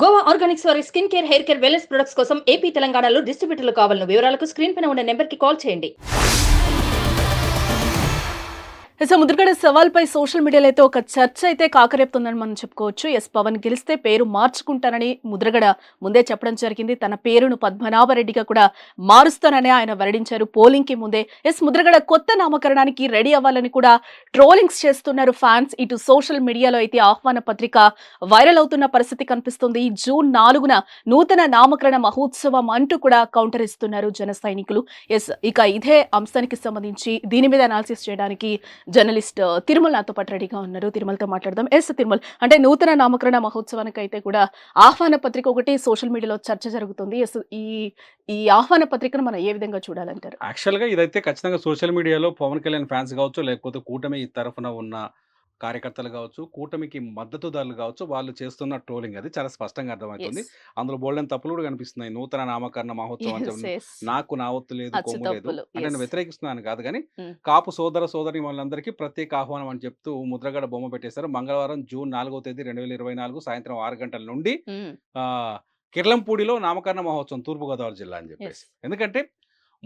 Goa Organics వారి skin care, hair care, wellness products కోసం AP, తెలంగాణలో డిస్ట్రిబ్యూటర్లు కావాలను వివరాలకు స్క్రీన్ పైన ఉన్న నెంబర్కి కాల్ చేయండి. ముద్రగడ సవాల్పై సోషల్ మీడియాలో అయితే ఒక చర్చ అయితే కాకరేపుతుందని మనం చెప్పుకోవచ్చు. పవన్ గెలిస్తే పేరు మార్చుకుంటానని ముద్రగడ ముందే చెప్పడం జరిగింది. తన పేరును పద్మనాభరెడ్డిగా కూడా మారుస్తానని ఆయన వెల్లడించారు పోలింగ్ కి ముందే. ముద్రగడ కొత్త నామకరణానికి రెడీ అవ్వాలని కూడా ట్రోలింగ్స్ చేస్తున్నారు ఫ్యాన్స్. ఇటు సోషల్ మీడియాలో అయితే ఆహ్వాన పత్రిక వైరల్ అవుతున్న పరిస్థితి కనిపిస్తుంది. జూన్ 4న నూతన నామకరణ మహోత్సవం అంటూ కూడా కౌంటర్ ఇస్తున్నారు జన సైనికులు. ఇక ఇదే అంశానికి సంబంధించి దీని మీద అనాలిసిస్ చేయడానికి జర్నలిస్ట్ తిరుమల నాతో పాటు రెడీగా ఉన్నారు. తిరుమలతో మాట్లాడదాం. తిరుమల, అంటే నూతన నామకరణ మహోత్సవానికి అయితే కూడా ఆహ్వాన పత్రిక ఒకటి సోషల్ మీడియాలో చర్చ జరుగుతుంది. ఈ ఈ ఆహ్వాన పత్రికను మనం ఏ విధంగా చూడాలంటారు? యాక్చువల్‌గా ఇదైతే ఖచ్చితంగా సోషల్ మీడియాలో పవన్ కళ్యాణ్ ఫ్యాన్స్ కావచ్చు, లేకపోతే కూటమి తరఫున ఉన్న కార్యకర్తలు కావచ్చు, కూటమికి మద్దతుదారులు కావచ్చు, వాళ్ళు చేస్తున్న ట్రోలింగ్ అది చాలా స్పష్టంగా అర్థమవుతుంది. అందులో బోలెడన్ని తప్పులు కూడా కనిపిస్తున్నాయి. నూతన నామకరణ మహోత్సవం అని చెప్పి నాకు నా ఒత్తు లేదు, కొమ్ము లేదు అంటే నేను వ్యతిరేకిస్తున్నాను కాదు కానీ, కాపు సోదర సోదరి వాళ్ళందరికీ ప్రత్యేక ఆహ్వానం అని చెప్తూ ముద్రగడ బొమ్మ పెట్టేశారు. మంగళవారం జూన్ 4వ తేదీ 2024 సాయంత్రం 6 గంటల నుండి కిర్లంపూడిలో నామకరణ మహోత్సవం, తూర్పుగోదావరి జిల్లా అని చెప్పేసి. ఎందుకంటే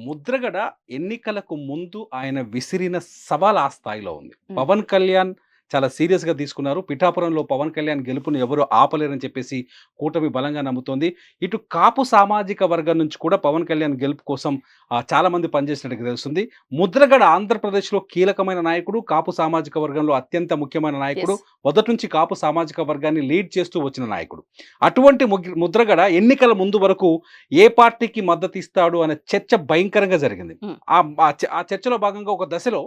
ముద్రగడ ఎన్నికలకు ముందు ఆయన విసిరిన సవాల్ ఆ స్థాయిలో ఉంది. పవన్ కళ్యాణ్ చాలా సీరియస్గా తీసుకున్నారు. పిఠాపురంలో పవన్ కళ్యాణ్ గెలుపుని ఎవరు ఆపలేరని చెప్పేసి కూటమి బలంగా నమ్ముతోంది. ఇటు కాపు సామాజిక వర్గం నుంచి కూడా పవన్ కళ్యాణ్ గెలుపు కోసం చాలా మంది పనిచేసినట్టుగా తెలుస్తుంది. ముద్రగడ ఆంధ్రప్రదేశ్లో కీలకమైన నాయకుడు, కాపు సామాజిక వర్గంలో అత్యంత ముఖ్యమైన నాయకుడు, మొదటి నుంచి కాపు సామాజిక వర్గాన్ని లీడ్ చేస్తూ వచ్చిన నాయకుడు. అటువంటి ముద్రగడ ఎన్నికల ముందు వరకు ఏ పార్టీకి మద్దతు ఇస్తాడు అనే చర్చ భయంకరంగా జరిగింది. ఆ చర్చలో భాగంగా ఒక దశలో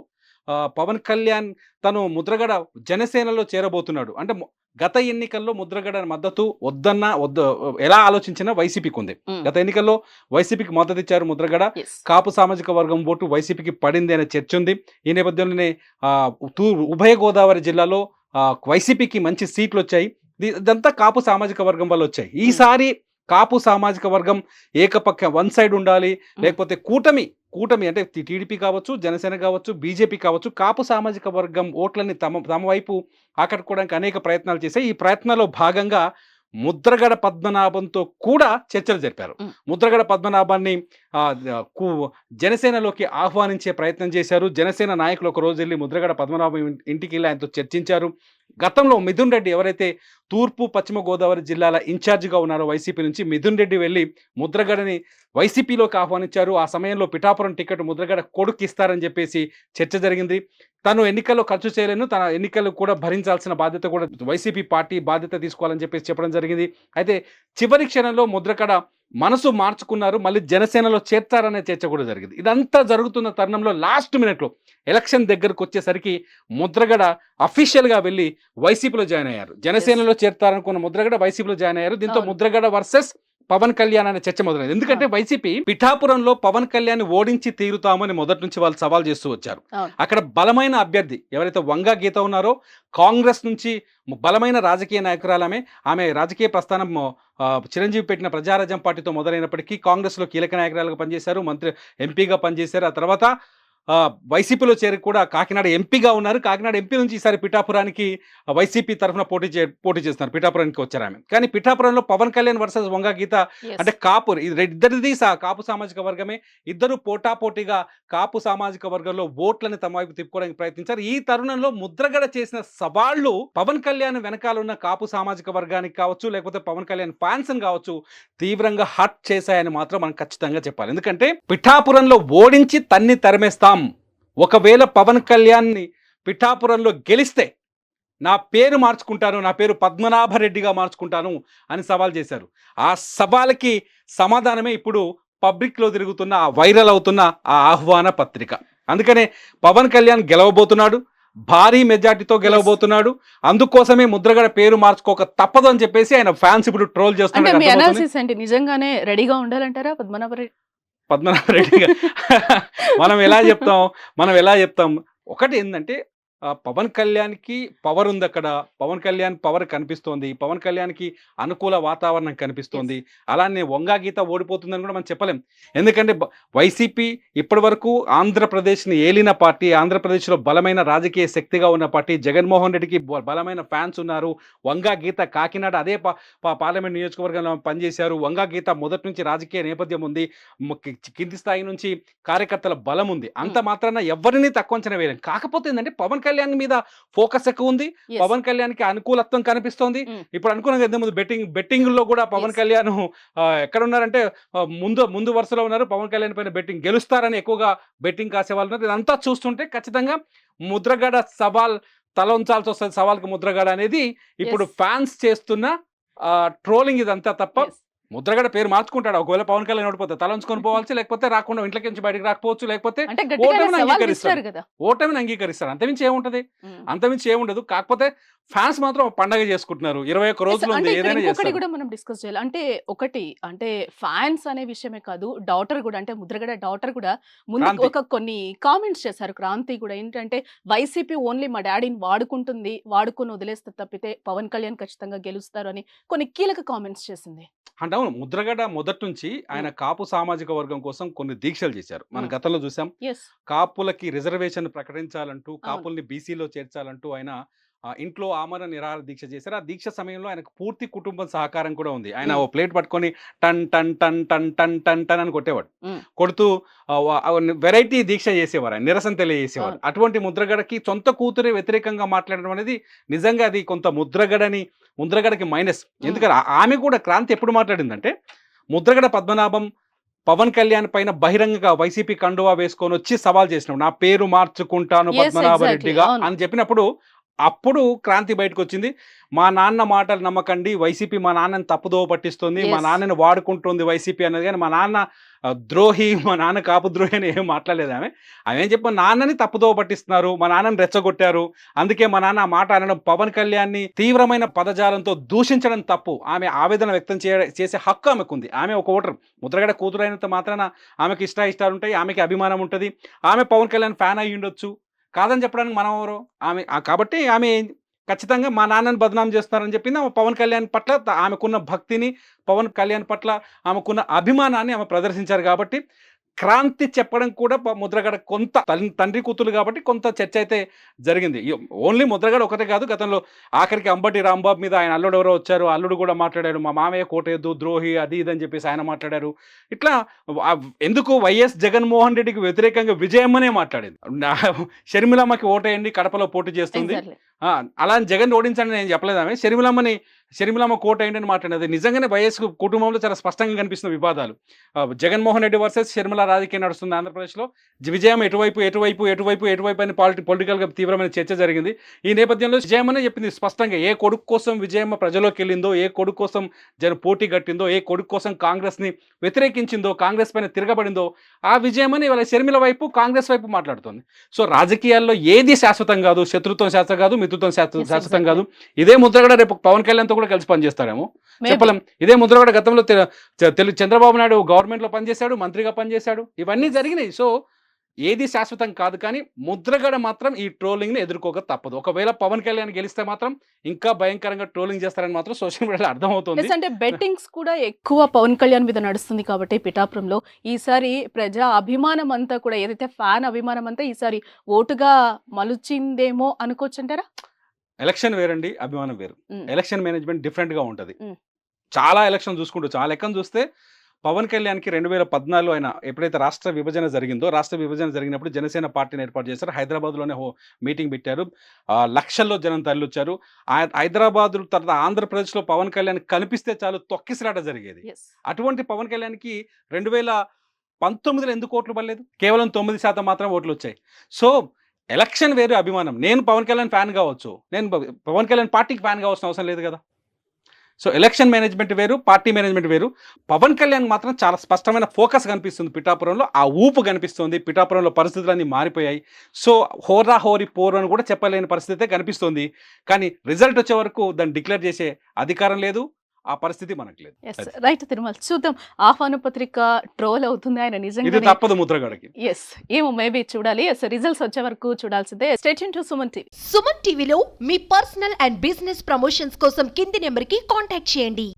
పవన్ కళ్యాణ్ తను ముద్రగడ జనసేనలో చేరబోతున్నాడు అంటే గత ఎన్నికల్లో ముద్రగడ మద్దతు వద్దు ఎలా ఆలోచించినా వైసీపీకి ఉంది. గత ఎన్నికల్లో వైసీపీకి మద్దతు ఇచ్చారు ముద్రగడ. కాపు సామాజిక వర్గం ఓటు వైసీపీకి పడింది అనే చర్చ ఉంది. ఈ నేపథ్యంలోనే ఉభయ గోదావరి జిల్లాలో వైసీపీకి మంచి సీట్లు వచ్చాయి. ఇదంతా కాపు సామాజిక వర్గం వల్ల వచ్చాయి. ఈసారి కాపు సామాజిక వర్గం ఏకపక్ష వన్ సైడ్ ఉండాలి, లేకపోతే కూటమి అంటే టీడీపీ కావచ్చు, జనసేన కావచ్చు, బీజేపీ కావచ్చు, కాపు సామాజిక వర్గం ఓట్లని తమ వైపు ఆకట్టుకోవడానికి అనేక ప్రయత్నాలు చేశాయి. ఈ ప్రయత్నాల్లో భాగంగా ముద్రగడ పద్మనాభంతో కూడా చర్చలు జరిపారు. ముద్రగడ పద్మనాభాన్ని జనసేనలోకి ఆహ్వానించే ప్రయత్నం చేశారు. జనసేన నాయకులు ఒక రోజు వెళ్ళి ముద్రగడ పద్మనాభం ఇంటికి వెళ్ళి ఆయనతో చర్చించారు. గతంలో మిథున్ రెడ్డి ఎవరైతే తూర్పు పశ్చిమ గోదావరి జిల్లాల ఇన్ఛార్జిగా ఉన్నారో వైసీపీ నుంచి, మిథున్ రెడ్డి వెళ్ళి ముద్రగడని వైసీపీలోకి ఆహ్వానించారు. ఆ సమయంలో పిఠాపురం టికెట్ ముద్రగడ కొడుకు ఇస్తారని చెప్పేసి చర్చ జరిగింది. తను ఎన్నికల్లో ఖర్చు చేయలేను, తన ఎన్నికలు కూడా భరించాల్సిన బాధ్యత కూడా వైసీపీ పార్టీ బాధ్యత తీసుకోవాలని చెప్పేసి చెప్పడం జరిగింది. అయితే చివరి క్షణంలో ముద్రగడ మనసు మార్చుకున్నారు, మళ్ళీ జనసేనలో చేర్చారనే చర్చ కూడా జరిగింది. ఇదంతా జరుగుతున్న తరుణంలో లాస్ట్ మినిట్లో ఎలక్షన్ దగ్గరకు వచ్చేసరికి ముద్రగడ అఫీషియల్గా వెళ్ళి వైసీపీలో జాయిన్ అయ్యారు. జనసేనలో చేర్తారనుకున్న ముద్రగడ వైసీపీలో జాయిన్ అయ్యారు. దీంతో ముద్రగడ వర్సెస్ పవన్ కళ్యాణ్ అనే చర్చ మొదలైంది. ఎందుకంటే వైసీపీ పిఠాపురంలో పవన్ కళ్యాణ్ ఓడించి తీరుతామని మొదటి నుంచి వాళ్ళు సవాల్ చేస్తూ వచ్చారు. అక్కడ బలమైన అభ్యర్థి ఎవరైతే వంగా గీత ఉన్నారో, కాంగ్రెస్ నుంచి బలమైన రాజకీయ నాయకురాలమే. ఆమె రాజకీయ ప్రస్థానం చిరంజీవి పెట్టిన ప్రజారాజ్యం పార్టీతో మొదలైనప్పటికీ కాంగ్రెస్లో కీలక నాయకురాలుగా పనిచేశారు, ఎంపీగా పనిచేశారు. ఆ తర్వాత వైసీపీలో చేరి కూడా కాకినాడ ఎంపీగా ఉన్నారు. కాకినాడ ఎంపీ నుంచి ఈసారి పిఠాపురానికి వైసీపీ తరఫున పోటీ చేస్తున్నారు. పిఠాపురానికి వచ్చారు ఆమె. కానీ పిఠాపురంలో పవన్ కళ్యాణ్ వర్సెస్ వంగా గీత అంటే కాపు, ఇద్దరిది కాపు సామాజిక వర్గమే. ఇద్దరు పోటాపోటీగా కాపు సామాజిక వర్గంలో ఓట్లని తమ వైపు తిప్పుకోవడానికి ప్రయత్నించారు. ఈ తరుణంలో ముద్రగడ చేసిన సవాళ్లు పవన్ కళ్యాణ్ వెనకాల ఉన్న కాపు సామాజిక వర్గానికి కావచ్చు, లేకపోతే పవన్ కళ్యాణ్ ఫ్యాన్స్ కావచ్చు, తీవ్రంగా హర్ట్ చేశాయని మాత్రం మనం ఖచ్చితంగా చెప్పాలి. ఎందుకంటే పిఠాపురంలో ఓడించి తన్ని తరిమేస్తాం, ఒకవేళ పవన్ కళ్యాణ్ని పిఠాపురంలో గెలిస్తే నా పేరు మార్చుకుంటాను, నా పేరు పద్మనాభరెడ్డిగా మార్చుకుంటాను అని సవాల్ చేశారు. ఆ సవాల్కి సమాధానమే ఇప్పుడు పబ్లిక్లో తిరుగుతున్న, వైరల్ అవుతున్న ఆ ఆహ్వాన పత్రిక. అందుకనే పవన్ కళ్యాణ్ గెలవబోతున్నాడు, భారీ మెజార్టీతో గెలవబోతున్నాడు. అందుకోసమే ముద్రగడ పేరు మార్చుకోక తప్పదు అని చెప్పేసి ఆయన ఫ్యాన్స్ ఇప్పుడు ట్రోల్ చేస్తున్నారు. నిజంగానే రెడీగా ఉండాలంటారా పద్మనాభరెడ్డిగా మనం ఎలా చెప్తాం ఒకటి ఏంటంటే పవన్ కళ్యాణ్‌కి పవర్ ఉందక్కడ. పవన్ కళ్యాణ్ పవర్ కనిపిస్తోంది. పవన్ కళ్యాణ్‌కి అనుకూల వాతావరణం కనిపిస్తోంది. అలానే వంగా గీత ఓడిపోతుందని కూడా మనం చెప్పలేం. ఎందుకంటే వైసీపీ ఇప్పటివరకు ఆంధ్రప్రదేశ్‌ని ఏలిన పార్టీ. ఆంధ్రప్రదేశ్‌లో బలమైన రాజకీయ శక్తిగా ఉన్న పార్టీ. జగన్మోహన్ రెడ్డికి బలమైన ఫ్యాన్స్ ఉన్నారు. వంగా గీత కాకినాడ అదే పార్లమెంట్ నియోజకవర్గంలో పనిచేశారు. వంగా గీత మొదటి నుంచి రాజకీయ నేపథ్యం ఉంది. కింది స్థాయి నుంచి కార్యకర్తల బలం ఉంది. అంత మాత్రాన ఎవరిని తక్కువ అంచనా వేయలేం. కాకపోతే ఏందంటే పవన్ కళ్యాణ్ మీద ఫోకస్ ఎక్కువ ఉంది. Yes. పవన్ కళ్యాణ్‌కి అనుకూలత్వం కనిపిస్తోంది. ఇప్పుడు అనుకున్నాం కదా ఇంతకుముందు బెట్టింగ్‌లో కూడా పవన్ Yes. కళ్యాణ్ ఎక్కడున్నారంటే ముందు వరుసలో ఉన్నారు. పవన్ కళ్యాణ్ పైన బెట్టింగ్ గెలుస్తారని ఎక్కువగా బెట్టింగ్ కాసేవాళ్ళు ఉన్నారు. ఇదంతా చూస్తుంటే ఖచ్చితంగా ముద్రగడ తల ఉంచాల్సి వస్తది సవాల్‌కి ముద్రగడ అనేది ఇప్పుడు Yes. ఫ్యాన్స్ చేస్తున్న ట్రోలింగ్ ఇదంతా తప్ప Yes. ముద్రగడ పేరు మార్చుకుంటాడు. ఒకవేళ పవన్ కళ్యాణ్ ఓడిపోతే తల ఉంచుకొని పోవాల్సి, లేకపోతే రాకుండా ఇంట్లోకి నుంచి బయటకి రాకపోవచ్చు, లేకపోతే అంటే గట్టిగానే ఓటమిని సవాల్ అంగీకరిస్తాడు. విసిరారు కదా. ఓటమిని అంగీకరిస్తాడు. అంతమించి ఏముంటది? ఉమ్. అంతమించి ఏముండదు. కాకపోతే ఫ్యాన్స్ మాత్రం ఒక పండగ చేసుకుంటున్నారు. 21 Yes, రోజులు అంటే ఉంది. ఇక్కడ ఏదైనా ఇంకొకటి చేస్తారు. కూడా మనం డిస్కస్ చేయాలి. అంటే ఫ్యాన్స్ అనే విషయమే కాదు, డాటర్ కూడా అంటే ముద్రగడ డాటర్ కూడా ముందు క్రాంతి. కొన్ని కామెంట్స్ చేశారు. క్రాంతి కూడా ఏంటంటే వైసీపీ ఓన్లీ మా డాడీని వాడుకుంటుంది, వాడుకొని వదిలేస్తే తప్పితే పవన్ కళ్యాణ్ ఖచ్చితంగా గెలుస్తారు అని కొన్ని కీలక కామెంట్స్ చేసింది. అంటే అవును. ముద్రగడ మొదటి నుంచి ఆయన కాపు సామాజిక వర్గం కోసం కొన్ని దీక్షలు చేశారు. మనం గతంలో చూసాం. ఎస్. కాపులకి రిజర్వేషన్ ప్రకటించాలంటూ, అవును. కాపుల్ని బీసీలో చేర్చాలంటూ ఆయన ఇంట్లో ఆమరణ నిరాహార దీక్ష చేశారు. ఆ దీక్ష సమయంలో ఆయనకు పూర్తి కుటుంబం సహకారం కూడా ఉంది. ఆయన ఓ ప్లేట్ పట్టుకొని టన్ టన్ టన్ టన్ టన్ టన్ టన్ అని కొట్టేవాడు. కొడుతూ వెరైటీ దీక్ష చేసేవారు. ఆయన నిరసన తెలియజేసేవారు. అవును. అటువంటి ముద్రగడకి సొంత కూతురే వ్యతిరేకంగా మాట్లాడడం అనేది నిజంగా అది కొంత ముద్రగడకి మైనస్. ఎందుకంటే ఆమె కూడా క్రాంతి ఎప్పుడు మాట్లాడిందంటే, ముద్రగడ పద్మనాభం పవన్ కళ్యాణ్ పైన బహిరంగంగా వైసీపీ కండువా వేసుకొని వచ్చి సవాల్ చేసినాడు. నా పేరు మార్చుకుంటాను Yes, పద్మనాభ exactly. రెడ్డిగా అవును. అని చెప్పినప్పుడు అప్పుడు క్రాంతి బయటకు వచ్చింది. మా నాన్న మాటలు నమ్మకండి, వైసీపీ మా నాన్నని తప్పుదోవ పట్టిస్తుంది, మా Yes. నాన్నని వాడుకుంటుంది వైసీపీ అనేది. కానీ మా నాన్న ద్రోహి, మా నాన్న కాపు ద్రోహి అని ఏం మాట్లాడలేదు ఆమె. ఆమె ఏం చెప్పి నాన్నని తప్పుదోవ పట్టిస్తున్నారు, మా నాన్నని రెచ్చగొట్టారు, అందుకే మా నాన్న ఆ మాట అనడం, పవన్ కళ్యాణ్ని తీవ్రమైన పదజాలంతో దూషించడం తప్పు. ఆమె ఆవేదన వ్యక్తం చేసే హక్కు ఆమెకుంది. ఆమె ఒక ఓటర్. ముద్రగడ కూతురు అయినంత మాత్రాన ఆమెకి ఇష్టాలు ఉంటాయి, ఆమెకి అభిమానం ఉంటుంది. ఆమె పవన్ కళ్యాణ్ ఫ్యాన్ అయ్యి ఉండొచ్చు, కాదని చెప్పడానికి మనం ఎవరు? కాబట్టి ఆమె ఖచ్చితంగా మా నాన్నని బదనాం చేస్తున్నారని చెప్పింది. ఆమె పవన్ కళ్యాణ్ పట్ల ఆమెకున్న భక్తిని, పవన్ కళ్యాణ్ పట్ల ఆమెకున్న అభిమానాన్ని ఆమె ప్రదర్శించారు. కాబట్టి క్రాంతి చెప్పడం కూడా ముద్రగడ కొంత తండ్రి కూతురు కాబట్టి కొంత చర్చ అయితే జరిగింది. ఓన్లీ ముద్రగడ ఒకటే కాదు, గతంలో ఆఖరికి అంబటి రాంబాబు మీద ఆయన అల్లుడు ఎవరో వచ్చారు, అల్లుడు కూడా మాట్లాడారు, మా మామయ్య కోటేద్దు ద్రోహి అది ఇది అని చెప్పేసి ఆయన మాట్లాడారు. ఇట్లా ఎందుకు వైఎస్ జగన్మోహన్ రెడ్డికి వ్యతిరేకంగా విజయమ్మనే మాట్లాడింది. షర్మిలమ్మకి ఓటేయండి, కడపలో పోటీ చేస్తుంది, Exactly. అలా అని జగన్ ఓడించండి నేను చెప్పలేదు. ఆమె షర్మిలమ్మ కోట ఏంటని మాట్లాడేది. నిజంగానే వైఎస్ కుటుంబంలో చాలా స్పష్టంగా కనిపిస్తున్న వివాదాలు. జగన్మోహన్ రెడ్డి వర్సెస్ షర్మిల రాజకీయం నడుస్తుంది ఆంధ్రప్రదేశ్లో. విజయం ఎటువైపు అని పొలిటికల్గా తీవ్రమైన చర్చ జరిగింది. ఈ నేపథ్యంలో విజయమ్మనే చెప్పింది స్పష్టంగా, ఏ కొడుకు కోసం విజయమ్మ ప్రజలోకి వెళ్ళిందో, ఏ కొడుకు కోసం పోటీ కట్టిందో, ఏ కొడుకు కోసం కాంగ్రెస్ని వ్యతిరేకించిందో, కాంగ్రెస్ పైన తిరగబడిందో, ఆ విజయమ్మని ఇవాళ షర్మిల వైపు, కాంగ్రెస్ వైపు మాట్లాడుతుంది. సో రాజకీయాల్లో ఏది శాశ్వతం కాదు, శత్రుత్వం శాశ్వతం కాదు, మిత్రుత్వం శాశ్వతం కాదు. ఇదే ముద్రగడ రేపు పవన్ కళ్యాణ్తో కూడా కలిసి పనిచేస్తాడేమో చెప్పలేం. ఇదే ముద్రగడ గతంలో చంద్రబాబు నాయుడు గవర్నమెంట్ లో పనిచేశాడు, మంత్రిగా పనిచేశాడు, ఇవన్నీ జరిగినాయి. సో ఏది శాశ్వతం కాదు. కానీ ముద్రగడ మాత్రం ఈ ట్రోలింగ్ ని ఎదుర్కోక తప్పదు. ఒకవేళ పవన్ కళ్యాణ్ గెలిస్తే మాత్రం ఇంకా భయంకరంగా ట్రోలింగ్ చేస్తారని మాత్రం సోషల్ మీడియాలో అర్థమవుతుంది. అంటే బెట్టింగ్స్ కూడా ఎక్కువ పవన్ కళ్యాణ్ మీద నడుస్తుంది కాబట్టి పిఠాపురంలో ఈసారి ప్రజా అభిమానం అంతా కూడా ఏదైతే ఫ్యాన్ అభిమానం అంతా ఈసారి ఓటుగా మలుచిందేమో అనుకోవచ్చు అంటారా? ఎలక్షన్ వేరండి, అభిమానం వేరు. ఎలక్షన్ మేనేజ్మెంట్ డిఫరెంట్ గా ఉంటది. చాలా ఎలక్షన్ చూసుకుంటూ ఆ లెక్కను చూస్తే పవన్ కళ్యాణ్కి 2014 ఆయన ఎప్పుడైతే రాష్ట్ర విభజన జరిగినప్పుడు జనసేన పార్టీని ఏర్పాటు చేశారు. హైదరాబాద్లోనే మీటింగ్ పెట్టారు. లక్షల్లో జనం తరలిచ్చారు. హైదరాబాద్ తర్వాత ఆంధ్రప్రదేశ్లో పవన్ కళ్యాణ్ కనిపిస్తే చాలు తొక్కిసలాట జరిగేది. అటువంటి పవన్ కళ్యాణ్కి 2019లో ఎందుకు ఓట్లు పడలేదు? కేవలం 9% మాత్రం ఓట్లు వచ్చాయి. సో ఎలక్షన్ వేరు, అభిమానం. నేను పవన్ కళ్యాణ్ ఫ్యాన్ కావచ్చు, నేను పవన్ కళ్యాణ్ పార్టీకి ఫ్యాన్ కావాల్సిన అవసరం లేదు కదా. సో ఎలక్షన్ మేనేజ్మెంట్ వేరు, పార్టీ మేనేజ్మెంట్ వేరు. పవన్ కళ్యాణ్ మాత్రం చాలా స్పష్టమైన ఫోకస్ కనిపిస్తుంది పిఠాపురంలో, ఆ ఊపు కనిపిస్తుంది. పిఠాపురంలో పరిస్థితులన్నీ మారిపోయాయి. సో హోరీ పోరు అని కూడా చెప్పలేని పరిస్థితే కనిపిస్తుంది. కానీ రిజల్ట్ వచ్చే వరకు దాన్ని డిక్లేర్ చేసే అధికారం లేదు, ఆ పరిస్థితి మనకు లేదు. ఎస్ అది. రైట్ తిరుమల చూద్దాం. ఆహ్వాన పత్రిక ట్రోల్ అవుతుంది ఆయన ఇది నిజంగా. తప్పదు ముద్రగడకి. ఎస్ ఏమో మేబీ చూడాలి. ఎస్ రిజల్ట్స్ వచ్చే వరకు చూడాల్సిందే. State to Suman TV. Suman టీవీలో మీ పర్సనల్ అండ్ బిజినెస్ ప్రమోషన్స్ కోసం కింది నెంబర్కి కాంటాక్ట్ చేయండి.